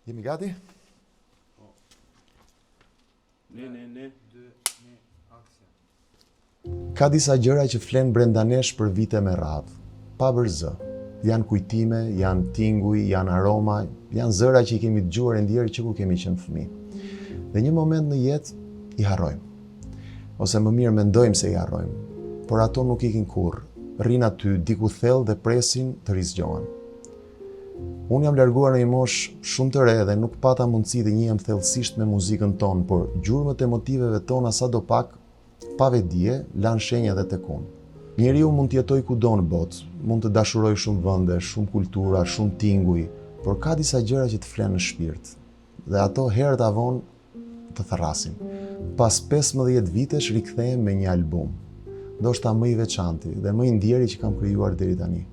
Jemi gati? Ne. Ka disa gjëra që flen brenda nesh për vite me radhë, pa bërë zë. Janë kujtime, janë tinguj, janë aroma, janë zëra që i kemi dëgjuar e ndjerë që kur kemi qenë fëmijë. Dhe një moment në jetë i harrojmë. Ose më mirë mendojmë se i harrojmë, por ato nuk ikin kurrë. Rrin aty diku thellë dhe presin të rizgjohen. Unë jam larguar në një moshë shumë të re dhe nuk pata mundësi të njihem thellësisht me muzikën tonë, por gjurmët emotiveve tona sadopak, pa vetdije, lanë shenja edhe tek unë. Njeriu mund të jetojë kudo në botë, mund të dashurojë shumë vende, shumë kultura, shumë tinguj, por ka disa gjëra që të flenë në shpirt. Dhe ato herët avon të tharrasin. Pas 15 vitesh rikthehem me një album, ndoshta më i veçanti dhe më i ndjeri që kam krijuar deri tani.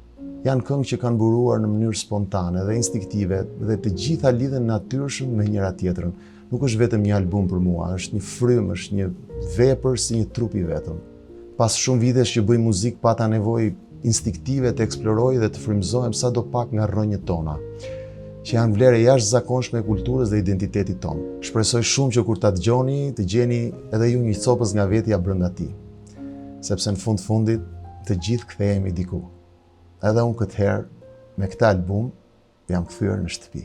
Janë këngë që kanë buruar në mënyrë spontane dhe instinktive dhe të gjitha lidhen natyrshëm me njëra tjetrën. Nuk është vetëm një album për mua, është një frymë, është një vepër si një trup i vetëm. Pas shumë vitesh që bëj muzikë, pata nevojë instinktive të eksploroj dhe të frymëzohem sadopak nga rrënjët tona, që janë vlerë jashtëzakonshme e kulturës dhe identitetit tonë. Shpresoj shumë që kur ta dëgjoni, të gjeni edhe ju një copës nga vetja brenda tij. Sepse në fundit të gjithë kthehemi diku. Edhe unë këtë herë, me këtë album, jam kthyer në shtëpi.